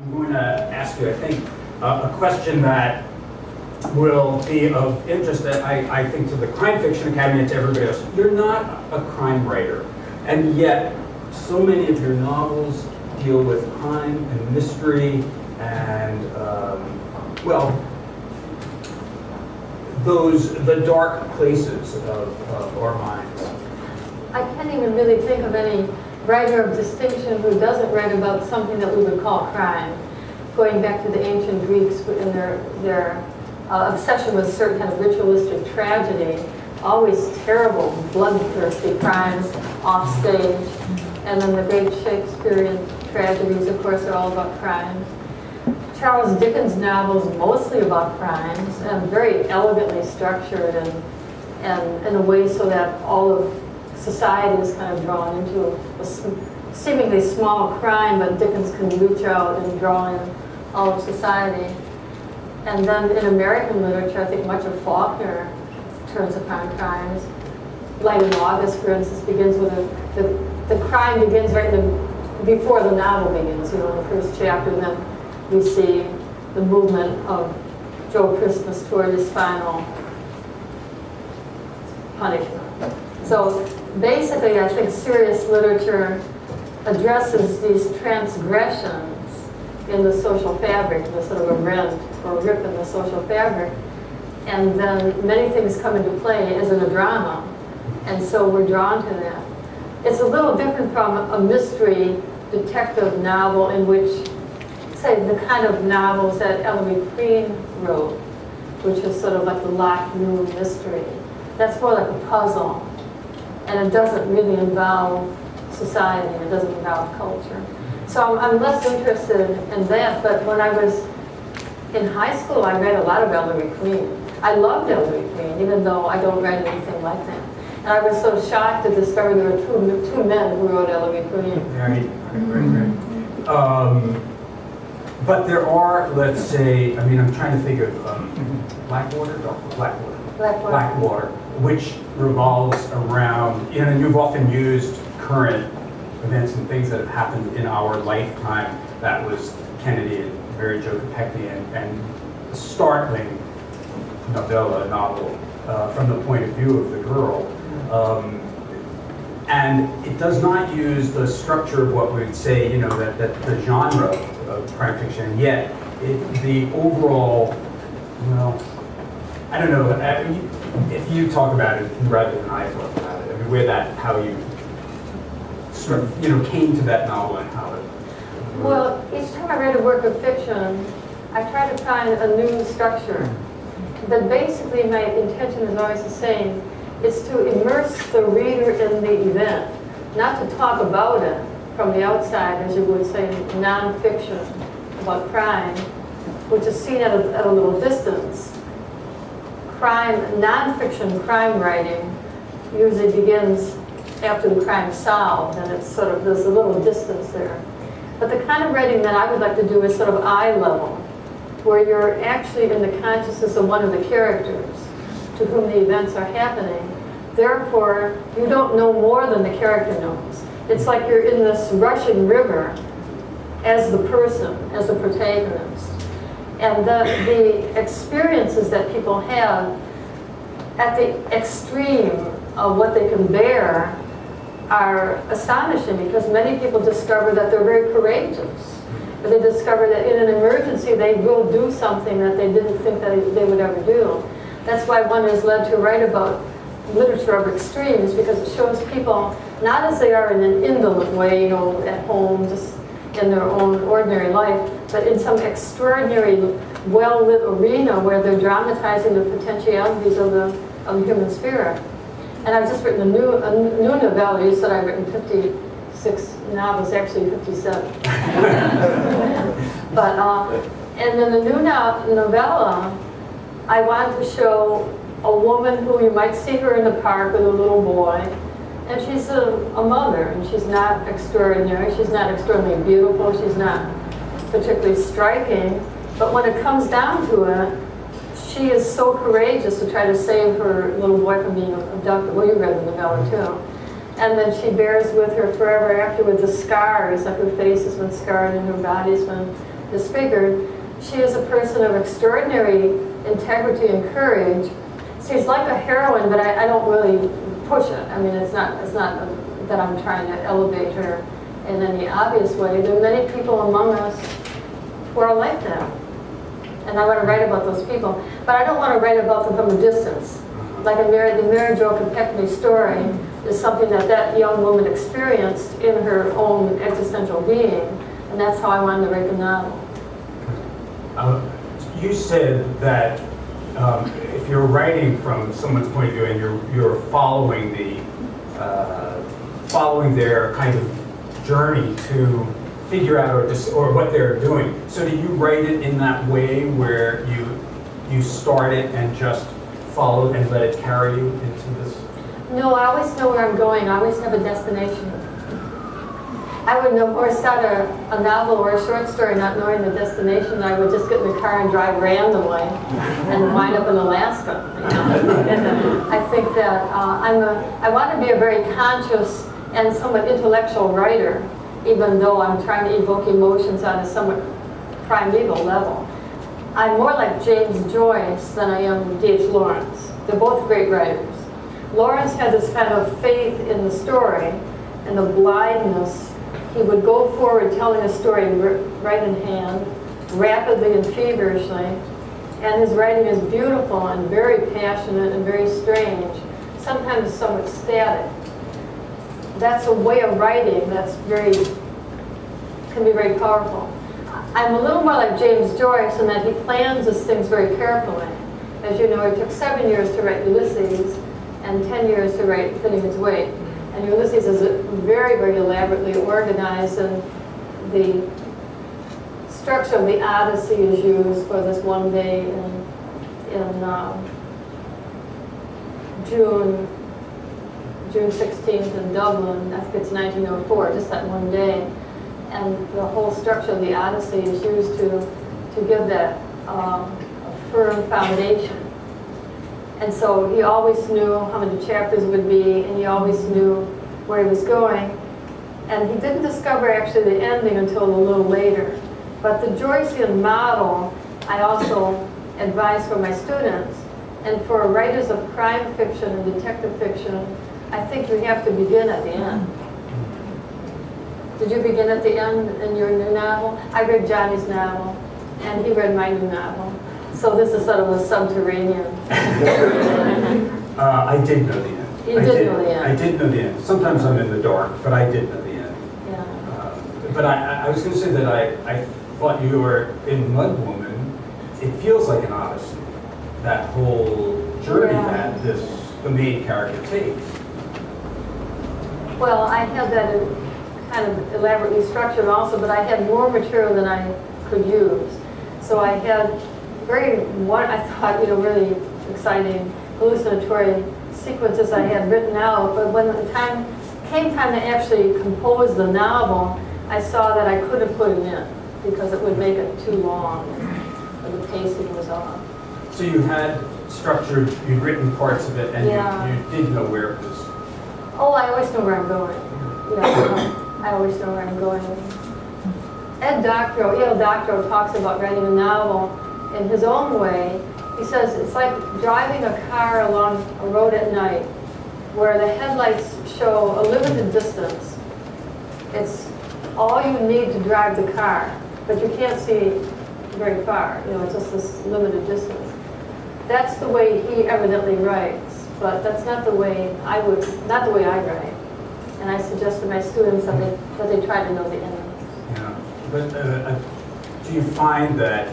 I'm going to ask you, I think, a question that will be of interest, I think, to the Crime Fiction Academy and to everybody else. You're not a crime writer, and yet so many of your novels deal with crime and mystery and, well, the dark places of our minds. I can't even really think of any writer of distinction who doesn't write about something that we would call crime. Going back to the ancient Greeks and their obsession with certain kind of ritualistic tragedy, always terrible, bloodthirsty crimes off stage. And then the great Shakespearean tragedies, of course, are all about crimes. Charles Dickens' novels mostly about crimes and very elegantly structured and in a way so that all of society is kind of drawn into a seemingly small crime, but Dickens can reach out and draw in all of society. And then in American literature, I think much of Faulkner turns upon crimes. Light in August, for instance, begins with the crime begins right before the novel begins, in the first chapter, and then we see the movement of Joe Christmas toward his final punishment. So basically, I think serious literature addresses these transgressions in the social fabric, the sort of a rent or rip in the social fabric, and then many things come into play as in a drama, and so we're drawn to that. It's a little different from a mystery detective novel in which, say, the kind of novels that Ellery Queen wrote, which is sort of like the locked room mystery. That's more like a puzzle, and it doesn't really involve society, it doesn't involve culture. So I'm less interested in that, but when I was in high school, I read a lot of Ellery Queen. I loved Ellery Queen, even though I don't write anything like that. And I was so shocked to discover there were two men who wrote Ellery Queen. Right. But there are, let's say, I mean, I'm trying to think of Blackwater, which revolves around, and you've often used current events and things that have happened in our lifetime. That was Kennedy and Mary Jo Kopechne and a startling novel from the point of view of the girl. And it does not use the structure of what we would say, that the genre of crime fiction, and yet the overall, I don't know, if you talk about it rather than I talk about it, I mean, how you sort of, came to that novel and how it... Well, each time I read a work of fiction, I try to find a new structure. But basically my intention is always the same. It's to immerse the reader in the event, not to talk about it from the outside, as you would say, nonfiction about crime, which is seen at a little distance. Nonfiction crime writing usually begins after the crime is solved, and it's sort of, there's a little distance there. But the kind of writing that I would like to do is sort of eye level, where you're actually in the consciousness of one of the characters to whom the events are happening. Therefore, you don't know more than the character knows. It's like you're in this rushing river as the person, as the protagonist. And the experiences that people have at the extreme of what they can bear are astonishing, because many people discover that they're very courageous. But they discover that in an emergency they will do something that they didn't think that they would ever do. That's why one is led to write about literature of extremes, because it shows people not as they are in an indolent way, at home, just in their own ordinary life, but in some extraordinary, well-lit arena where they're dramatizing the potentialities of the human spirit. And I've just written a new novella. You said I've written 56 novels, actually 57. But and then the new novella, I wanted to show a woman who you might see her in the park with a little boy, and she's a mother, and she's not extraordinary, she's not extraordinarily beautiful, she's not particularly striking, but when it comes down to it, she is so courageous to try to save her little boy from being abducted. Well, you read the novella too. And then she bears with her forever after with the scars, like her face has been scarred and her body's been disfigured. She is a person of extraordinary integrity and courage. She's like a heroine, but I don't really push it. I mean, it's not that I'm trying to elevate her in any obvious way. There are many people among us who are like that. And I want to write about those people. But I don't want to write about them from a distance. Like the Mary Jo Kopechne story is something that young woman experienced in her own existential being. And that's how I wanted to write the novel. You said that if you're writing from someone's point of view and you're following following their kind of journey to figure out or what they're doing. So do you write it in that way where you start it and just follow and let it carry you into this? No, I always know where I'm going. I always have a destination. I would know, or start a novel or a short story not knowing the destination. I would just get in the car and drive randomly and wind up in Alaska. I think that I want to be a very conscious and somewhat intellectual writer, even though I'm trying to evoke emotions on a somewhat primeval level. I'm more like James Joyce than I am D.H. Lawrence. They're both great writers. Lawrence had this kind of faith in the story and the blindness. He would go forward telling a story right in hand, rapidly and feverishly, and his writing is beautiful and very passionate and very strange, sometimes somewhat static. That's a way of writing that's can be very powerful. I'm a little more like James Joyce in that he plans his things very carefully. As you know, it took 7 years to write Ulysses and 10 years to write Finning Its Weight. And Ulysses is very, very elaborately organized, and the structure of the Odyssey is used for this one day in June 16th in Dublin. I think it's 1904, just that one day. And the whole structure of the Odyssey is used to give that a firm foundation. And so he always knew how many chapters would be, and he always knew where he was going. And he didn't discover actually the ending until a little later. But the Joycean model I also advise for my students. And for writers of crime fiction and detective fiction, I think you have to begin at the end. Did you begin at the end in your new novel? I read Johnny's novel, and he read my new novel. So this is sort of a subterranean. I did know the end. You did know the end. I did know the end. Sometimes I'm in the dark, but I did know the end. Yeah. But I was going to say that I thought you were in Mud Woman. It feels like an odyssey. That whole journey that the main character takes. Well, I had that kind of elaborately structured also, but I had more material than I could use. So I had I thought, really exciting, hallucinatory sequences I had written out, but when the time came to actually compose the novel, I saw that I couldn't put it in because it would make it too long, and the pacing was off. So you had structured, you'd written parts of it, and you did know where it was. Oh, I always know where I'm going. Yeah, I always know where I'm going. Ed Doctorow, E.L. Doctorow talks about writing a novel in his own way. He says it's like driving a car along a road at night where the headlights show a limited distance. It's all you need to drive the car, but you can't see very far. It's just this limited distance. That's the way he evidently writes, but that's not the way I write. And I suggest to my students that they try to know the ending. Yeah, but do you find that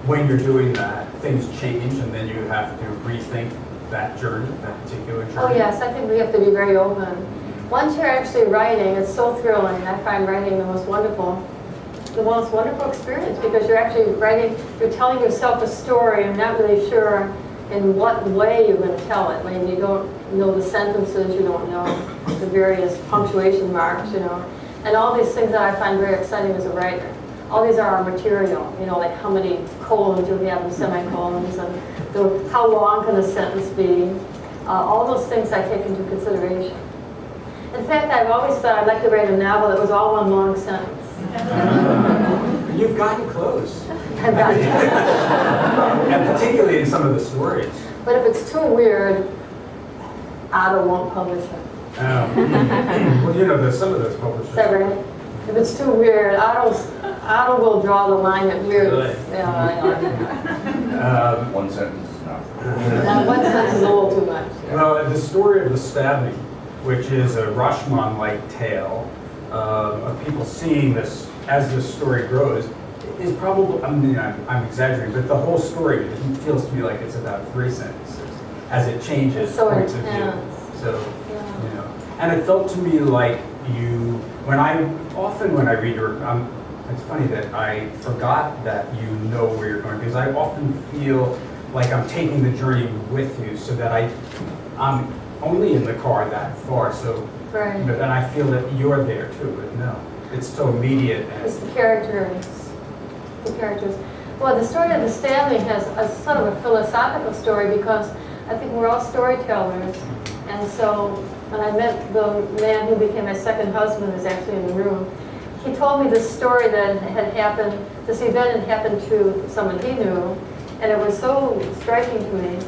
when you're doing that, things change and then you have to rethink that journey, that particular journey? Oh yes, I think we have to be very open. Once you're actually writing, it's so thrilling. I find writing the most wonderful experience because you're actually writing, you're telling yourself a story. I'm not really sure in what way you're going to tell it. When you don't know the sentences, you don't know the various punctuation marks, and all these things that I find very exciting as a writer. All these are our material, like how many colons you have and semicolons, and how long can a sentence be. All those things I take into consideration. In fact, I've always thought I'd like to write a novel that was all one long sentence. You've gotten close. I've got it. And particularly in some of the stories. But if it's too weird, Otto won't publish it. Well, you know, there's some of those publishers. Is that right? If it's too weird, Otto will draw the line at weird. Really? Yeah, I know. One sentence is enough. One sentence is a little too much. Well, the story of the stabbing, which is a Rashomon-like tale of people seeing this as this story grows, is probably, I mean, I'm exaggerating, but the whole story feels to me like it's about 3 sentences as it changes It's so points of view. intense. So, Yeah. you know, and it felt to me like when I read your, it's funny that I forgot that you know where you're going, because I often feel like I'm taking the journey with you, so that I'm only in the car that far, so, Right. and I feel that you're there too, but no, it's so immediate. It's the characters. The characters. Well, the story of the Stanley has a sort of a philosophical story, because I think we're all storytellers. And so when I met the man who became my second husband, who's actually in the room, he told me this story that had happened, this event had happened to someone he knew, and it was so striking to me.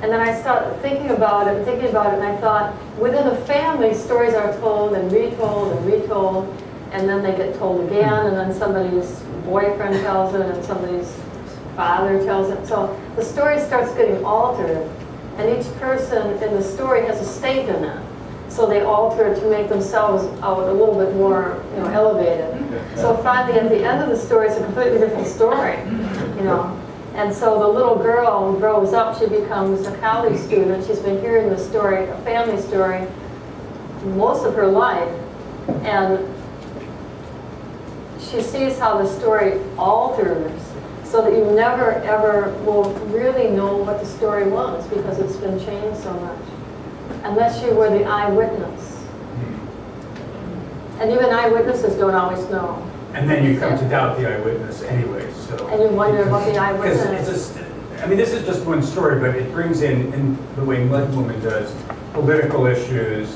And then I started thinking about it, and I thought, within a family, stories are told and retold and retold, and then they get told again, and then somebody's boyfriend tells it, and somebody's father tells it. So the story starts getting altered, and each person in the story has a stake in it. So they alter it to make themselves out a little bit more, you know, elevated. So finally, at the end of the story, it's a completely different story, you know. And so the little girl grows up, she becomes a college student. She's been hearing the story, a family story, most of her life. And she sees how the story alters, so that you never ever will really know what the story was, because it's been changed so much, unless you were the eyewitness. And even eyewitnesses don't always know. And then you come to doubt the eyewitness anyway, so. And you wonder what the eyewitness. Because it's I mean, this is just one story, but it brings in the way Mud Woman does, political issues,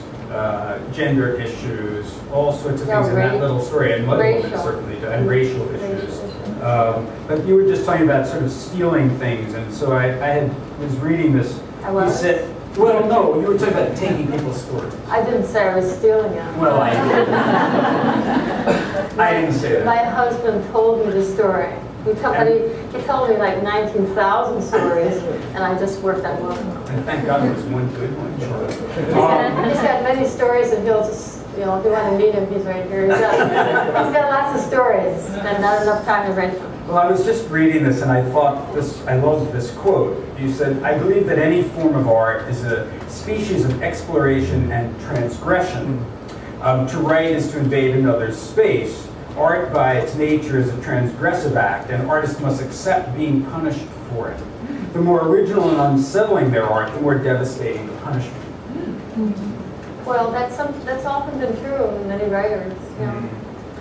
gender issues, all sorts of things in that little story, and Mud Woman certainly does, and racial issues. But you were just talking about sort of stealing things, and so I was reading this. I was? You said, well, no, you were talking about taking people's stories. I didn't say I was stealing it. Well, I did. I didn't say that. My husband told me the story. He told me like 19,000 stories, and I just worked on one. And thank God there was one good one. He's got many stories, and he'll just, you know, if you want to meet him, he's right here. He's got lots of stories, and not enough time to write them. Well, I was just reading this, and I thought I loved this quote. You said, "I believe that any form of art is a species of exploration and transgression. To write is to invade another's space. Art, by its nature, is a transgressive act, and artists must accept being punished for it. The more original and unsettling their art, the more devastating the punishment." Well, that's often been true in many writers. You know?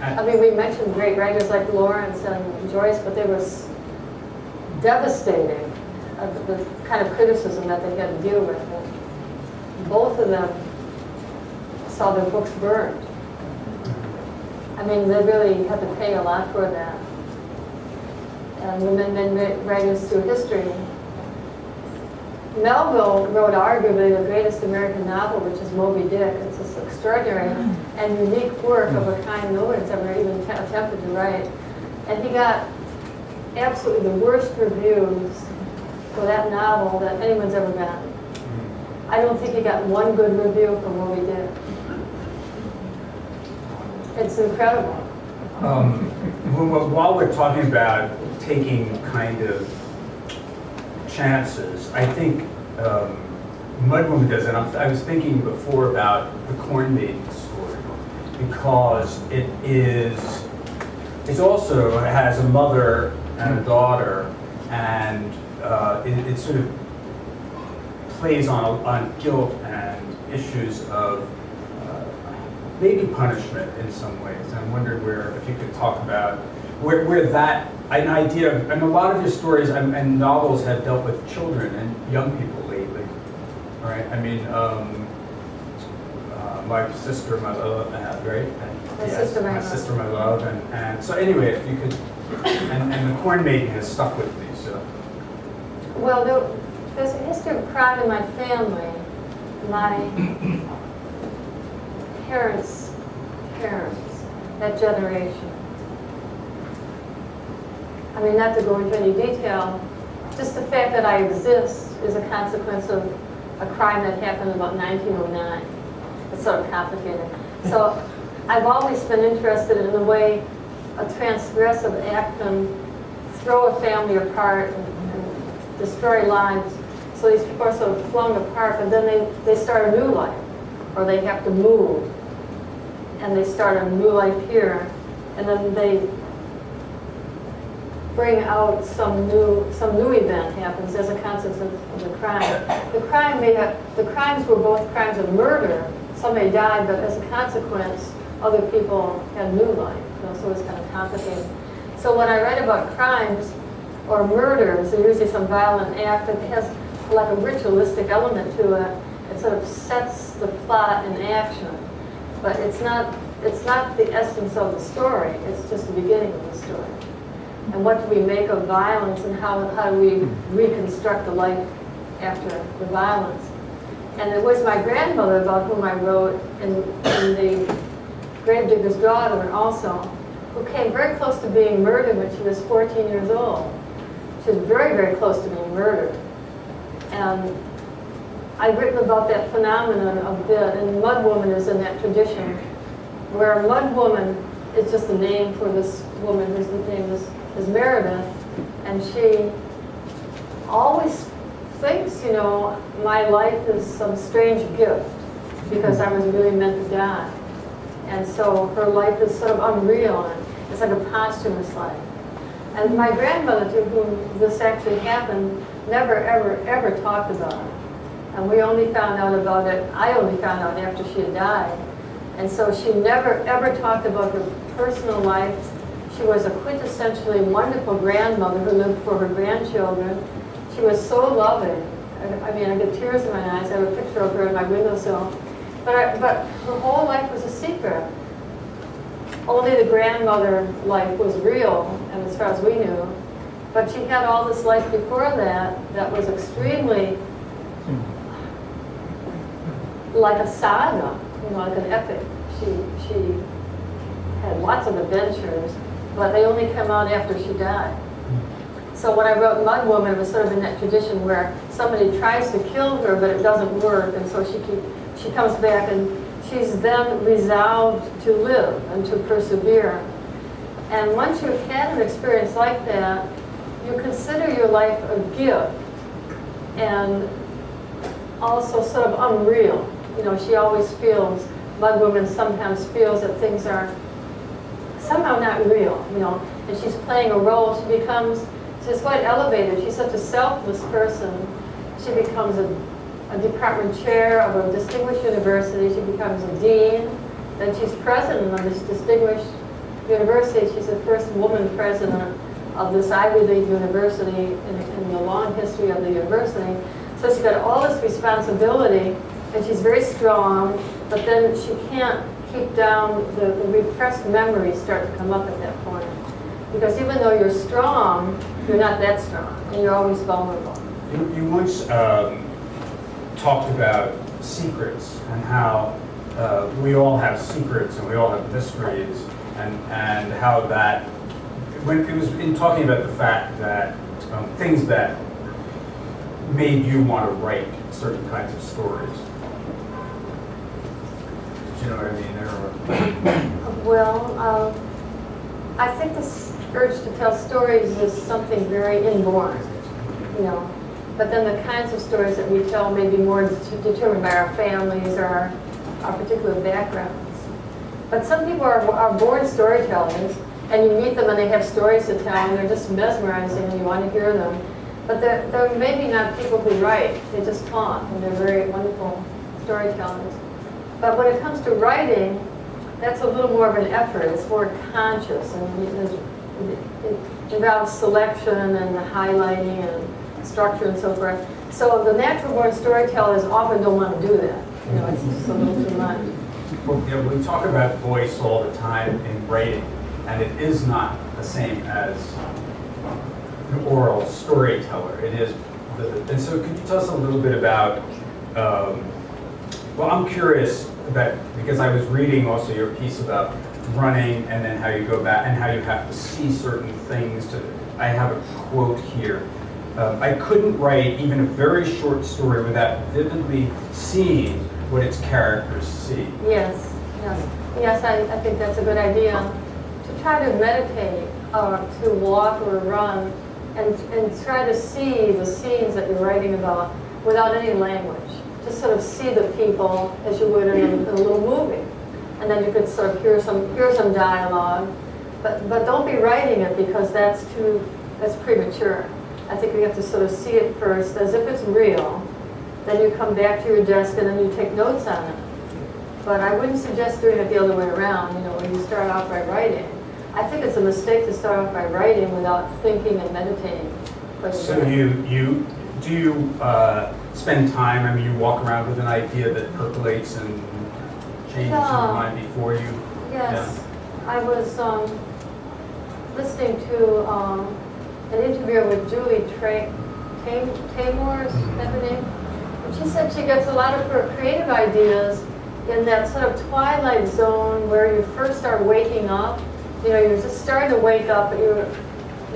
I mean, we mentioned great writers like Lawrence and Joyce, but they were devastating, the kind of criticism that they had to deal with. And both of them saw their books burned. I mean, they really had to pay a lot for that. And women and writers through history. Melville wrote arguably the greatest American novel, which is Moby Dick. It's this extraordinary and unique work of a kind no one's ever even attempted to write. And he got absolutely the worst reviews for that novel that anyone's ever gotten. I don't think he got one good review for Moby Dick. It's incredible. While we're talking about taking kind of chances, I think Mud Woman does, and I was thinking before about the Corn Maiden story, because it also has a mother and a daughter, and it sort of plays on guilt and issues of maybe punishment in some ways. I wondered if you could talk about where that an idea of, and a lot of your stories and novels have dealt with children and young people lately, right? I mean, my sister, my love, right? And, My sister, my love, and so anyway, if you could And the corn making has stuck with me, so. Well, there's a history of crime in my family. My parents, that generation. I mean, not to go into any detail, just the fact that I exist is a consequence of a crime that happened in about 1909. It's sort of complicated. So I've always been interested in the way a transgressive act can throw a family apart and destroy lives. So these people are sort of flung apart, but then they start a new life, or they have to move, and they start a new life here, and then they bring out some new event happens as a consequence of the crime. The crimes were both crimes of murder. Somebody died, but as a consequence, other people had new life. So it's kind of complicated. So when I write about crimes or murders, there's usually some violent act that has like a ritualistic element to it. It sort of sets the plot in action, but it's not the essence of the story. It's just the beginning of the story. And what do we make of violence, and how do we reconstruct the life after the violence? And it was my grandmother about whom I wrote in The Gravedigger's Daughter also, who came very close to being murdered when she was 14 years old. She was very, very close to being murdered. And I've written about that phenomenon a bit, and Mud Woman is in that tradition, where Mud Woman is just a name for this woman whose name is Meredith, and she always thinks, you know, my life is some strange gift because I was really meant to die. And so her life is sort of unreal, and it's like a posthumous life. And my grandmother, to whom this actually happened, never, ever, ever talked about it. And we only found out about it, I only found out after she had died. And so she never, ever talked about her personal life. She was a quintessentially wonderful grandmother who lived for her grandchildren. She was so loving. I mean, I get tears in my eyes. I have a picture of her in my windowsill. But her whole life was a secret. Only the grandmother life was real, and as far as we knew. But she had all this life before that was extremely like a saga, you know, like an epic. She had lots of adventures, but they only come out after she died. So when I wrote Mud Woman, it was sort of in that tradition where somebody tries to kill her, but it doesn't work, and so she comes back, and she's then resolved to live and to persevere. And once you've had an experience like that, you consider your life a gift, and also sort of unreal. You know, she always feels, Mud Woman sometimes feels that things are somehow not real, you know, and she's playing a role. She's quite elevated. She's such a selfless person. She becomes a department chair of a distinguished university. She becomes a dean. Then she's president of this distinguished university. She's the first woman president of this Ivy League university in the long history of the university. So she's got all this responsibility, and she's very strong, but then she can't keep down the repressed memories start to come up at that point. Because even though you're strong, you're not that strong, and you're always vulnerable. You once talked about secrets and how we all have secrets and we all have mysteries, and how that, when it was in talking about the fact that things that made you want to write certain kinds of stories. Do you know what I mean? Well, I think this urge to tell stories is something very inborn, you know. But then the kinds of stories that we tell may be more determined by our families or our particular backgrounds. But some people are born storytellers, and you meet them and they have stories to tell, and they're just mesmerizing, and you want to hear them. But they're maybe not people who write. They just talk, and they're very wonderful storytellers. But when it comes to writing, that's a little more of an effort. It's more conscious, and it involves selection and highlighting and structure and so forth. So the natural-born storytellers often don't want to do that. You know, it's just a little too much. Well, you know, we talk about voice all the time in writing, and it is not the same as an oral storyteller. It is, and so could you tell us a little bit about, well, I'm curious about, because I was reading also your piece about running and then how you go back and how you have to see certain things to, I have a quote here. I couldn't write even a very short story without vividly seeing what its characters see. Yes, yes. Yes, I think that's a good idea. To try to meditate or to walk or run and try to see the scenes that you're writing about without any language. Just sort of see the people as you would in a little movie. And then you could sort of hear some dialogue. But don't be writing it because that's premature. I think you have to sort of see it first as if it's real. Then you come back to your desk and then you take notes on it. But I wouldn't suggest doing it the other way around, when you start off by writing. I think it's a mistake to start off by writing without thinking and meditating. So do you spend time, I mean, you walk around with an idea that percolates and changes your mind before you? Yes. Yeah. I was listening to an interview with Julie Taymor, is that her name? And she said she gets a lot of her creative ideas in that sort of twilight zone where you first are waking up. You're just starting to wake up, but you're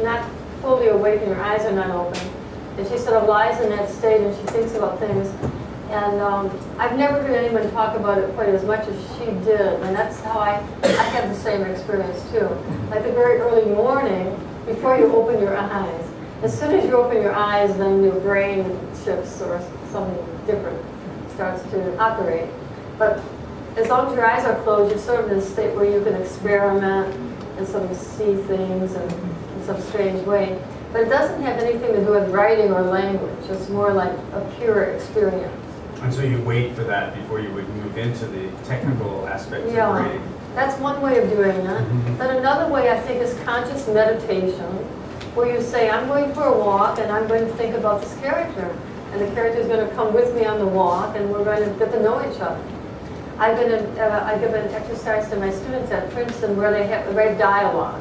not fully awake and your eyes are not open. And she sort of lies in that state and she thinks about things. And I've never heard anyone talk about it quite as much as she did. And that's how I had the same experience too. Like the very early morning, before you open your eyes. As soon as you open your eyes, then your brain shifts or something different starts to operate. But as long as your eyes are closed, you're sort of in a state where you can experiment and sort of see things in some strange way. But it doesn't have anything to do with writing or language. It's more like a pure experience. And so you wait for that before you would move into the technical aspects of writing. That's one way of doing it. Then another way, I think, is conscious meditation, where you say, I'm going for a walk and I'm going to think about this character. And the character is going to come with me on the walk and we're going to get to know each other. I give an exercise to my students at Princeton where they have to write dialogue.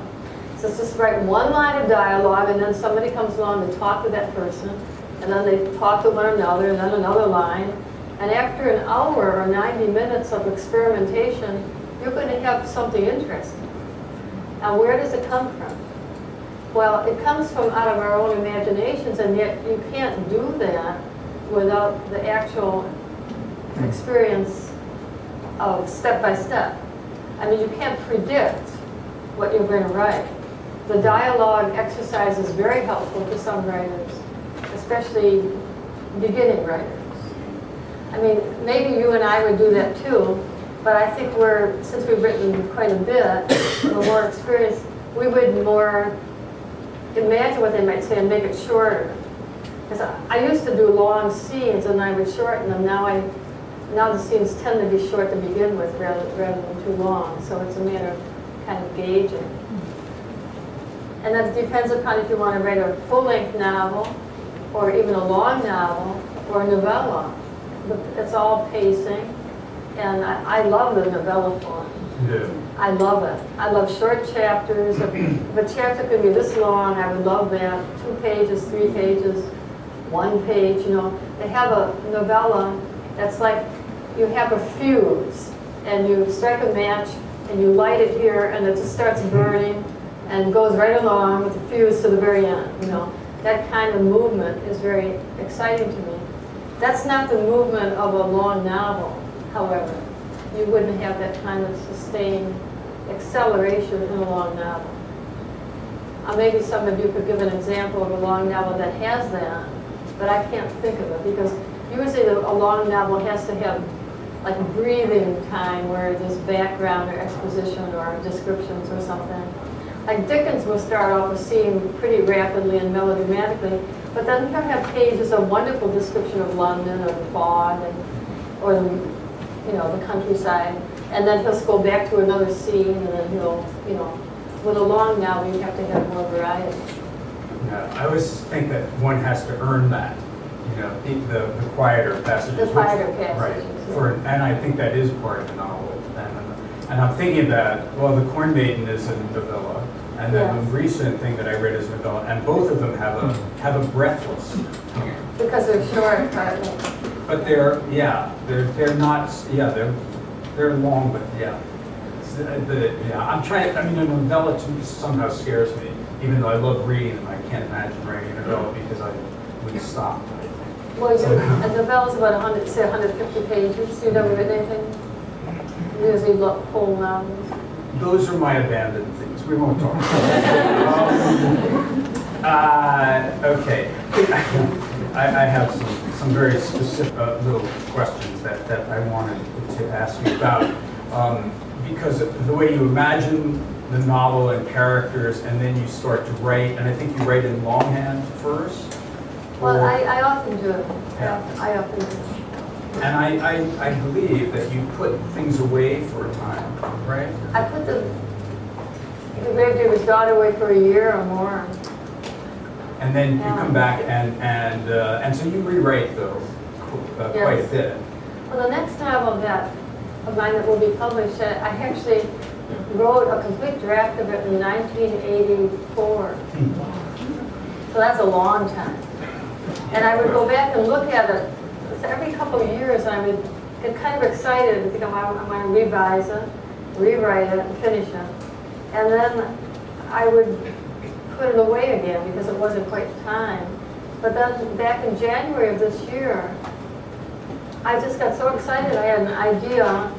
So it's just write one line of dialogue and then somebody comes along to talk to that person and then they talk to one another and then another line. And after an hour or 90 minutes of experimentation, you're going to have something interesting. Now where does it come from? Well, it comes from out of our own imaginations, and yet you can't do that without the actual experience of step by step. I mean, you can't predict what you're going to write. The dialogue exercise is very helpful to some writers, especially beginning writers. I mean, maybe you and I would do that too, but I think since we've written quite a bit, we're more experienced, we would more imagine what they might say and make it shorter. Because I used to do long scenes and I would shorten them. Now the scenes tend to be short to begin with rather than too long. So it's a matter of kind of gauging. And that depends upon if you want to write a full-length novel or even a long novel or a novella. It's all pacing. And I love the novella form. Yeah. I love it. I love short chapters. If a chapter could be this long, I would love that. 2 pages, 3 pages, 1 page, They have a novella that's like you have a fuse and you strike a match and you light it here and it just starts burning and goes right along with the fuse to the very end, That kind of movement is very exciting to me. That's not the movement of a long novel, however. You wouldn't have that kind of sustained acceleration in a long novel. Maybe some of you could give an example of a long novel that has that, but I can't think of it because usually a long novel has to have like breathing time where there's background or exposition or descriptions or something. Like Dickens will start off a scene pretty rapidly and melodramatically, but then he'll have pages of wonderful description of London or the fog or the countryside, and then he'll go back to another scene, and then he'll, with a long novel, you have to have more variety. Yeah, I always think that one has to earn that, the quieter passages. The quieter passages. Right. And I think that is part of the novel. And I'm thinking about, well, The Corn Maiden is a novella, and then Yes. the recent thing that I read is a novella, and both of them have a breathless tone. Because they're short, partly. But they're not, they're long, but yeah. I'm trying, I mean, a novella to me somehow scares me, even though I love reading them. I can't imagine writing a novella because I would stop. Well, a novella's about 100, say 150 pages. You've never written anything? Usually full novels. Those are my abandoned things. We won't talk. Okay. I have some very specific little questions that I wanted to ask you about. Because the way you imagine the novel and characters, and then you start to write, and I think you write in longhand first. Well, I often do it. Yeah. I often do. And I believe that you put things away for a time, right? I put the gravedigger's daughter away for a year or more. And then you come back and so you rewrite those quite a Yes. bit. Well, the next novel of mine that will be published, I actually wrote a complete draft of it in 1984. So that's a long time. And I would go back and look at it every couple of years, and I would get kind of excited and think, I want to revise it, rewrite it, and finish it. And then I would put it away again because it wasn't quite time. But then back in January of this year, I just got so excited. I had an idea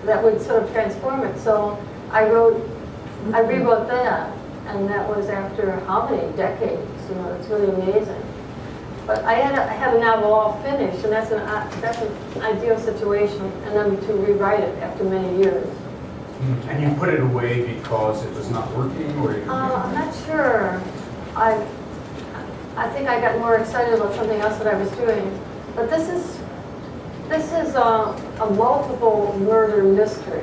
that would sort of transform it. So I rewrote that, and that was after how many decades? You know, it's really amazing. But I had a novel all finished, and that's an ideal situation, and then to rewrite it after many years. And you put it away because it was not working, or? I'm not sure. I think I got more excited about something else that I was doing. But this is a multiple murder mystery.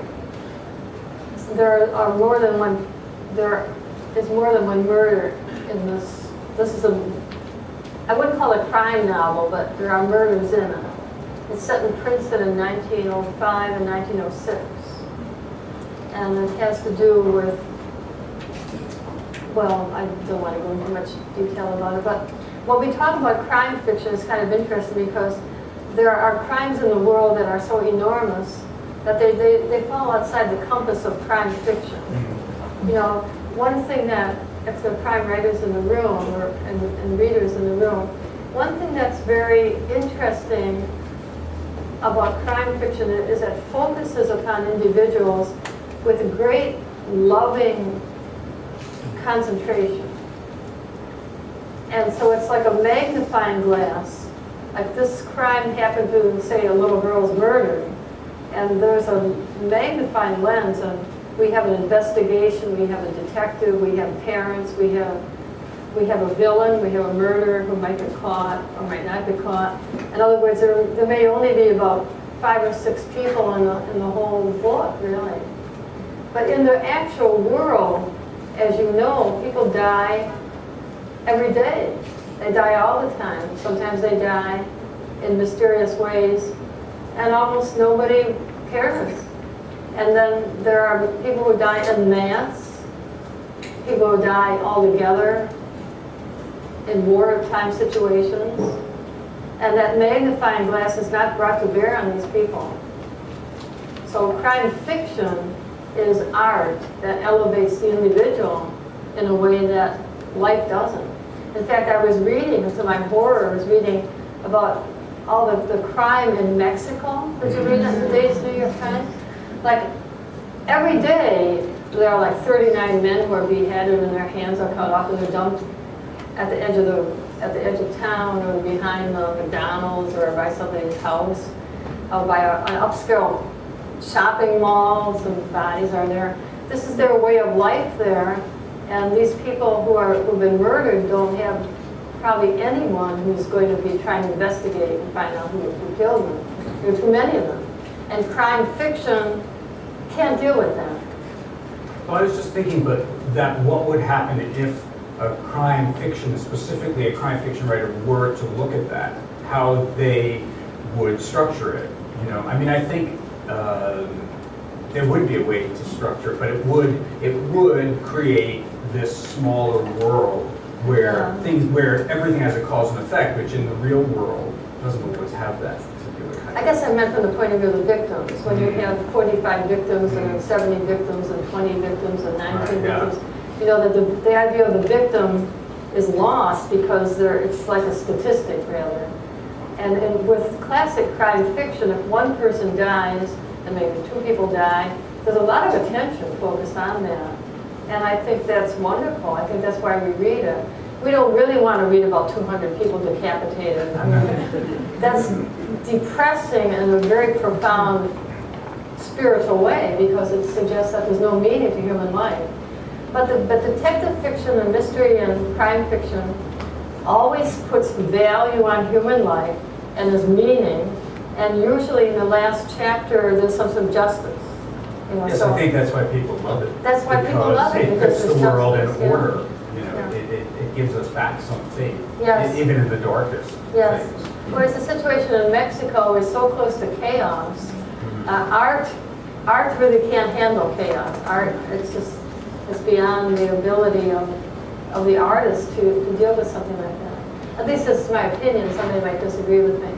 There are more than one. There is more than one murder in this. This is I wouldn't call it a crime novel, but there are murders in it. It's set in Princeton in 1905 and 1906. And it has to do with, well, I don't want to go into much detail about it, but when we talk about crime fiction, it's kind of interesting because there are crimes in the world that are so enormous that they fall outside the compass of crime fiction. You know, one thing that, if there are crime writers in the room and readers in the room, one thing that's very interesting about crime fiction is it focuses upon individuals with a great loving concentration. And so it's like a magnifying glass. Like this crime happened to, say, a little girl's murder, and there's a magnifying lens, and we have an investigation, we have a detective, we have parents, we have a villain, we have a murderer who might get caught or might not get caught. In other words, there may only be about 5 or 6 people in the whole book, really. But in the actual world, as you know, people die every day. They die all the time. Sometimes they die in mysterious ways, and almost nobody cares. And then there are people who die en masse, people who die all together in wartime situations. And that magnifying glass is not brought to bear on these people. So crime fiction is art that elevates the individual in a way that life doesn't. In fact, I was reading, to my horror, I was reading about all the crime in Mexico. Did you read that in today's New York Times? Like, every day, there are like 39 men who are beheaded and their hands are cut off and they're dumped at the edge of town or behind the McDonald's or by somebody's house, or by an upscale shopping mall. Some bodies are there. This is their way of life there, and these people who've been murdered don't have probably anyone who's going to be trying to investigate and find out who killed them. There are too many of them, and crime fiction can't deal with that. Well, I was just thinking, but that what would happen if a crime fiction, specifically a crime fiction writer, were to look at that, how they would structure it. You know, I mean, I think there would be a way to structure it, but it would create this smaller world where where everything has a cause and effect, which in the real world doesn't always have that particular kind I guess I meant from the point of view of the victims. When you Mm-hmm. have 45 victims and 70 victims and 20 victims and 19 Right, yeah. victims, you know, that the idea of the victim is lost because it's like a statistic rather. And with classic crime fiction, if one person dies and maybe two people die, there's a lot of attention focused on that. And I think that's wonderful. I think that's why we read it. We don't really want to read about 200 people decapitated. I mean, that's depressing in a very profound spiritual way because it suggests that there's no meaning to human life. But detective fiction and mystery and crime fiction always puts value on human life and there's meaning. And usually in the last chapter, there's some sort of justice. You know, Yes, so I think that's why people love it. that's why people love it, It because puts the it's world in justice, yeah. order. You know, Yeah. it gives us back some faith, Yes. even in the darkest Yes. things. Whereas the situation in Mexico is so close to chaos, art really can't handle chaos. Art, it's beyond the ability of the artist to deal with something like that. At least this is my opinion. Somebody might disagree with me.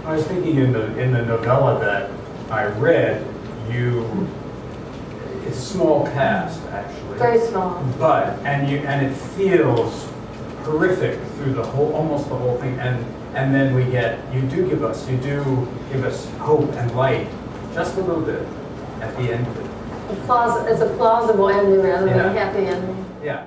I was thinking in the novella that I read, it's a small cast actually. Very small. But and it feels horrific through almost the whole thing, and then you do give us hope and light, just a little bit at the end of it. It's a plausible ending rather than Yeah. a happy ending. Yeah.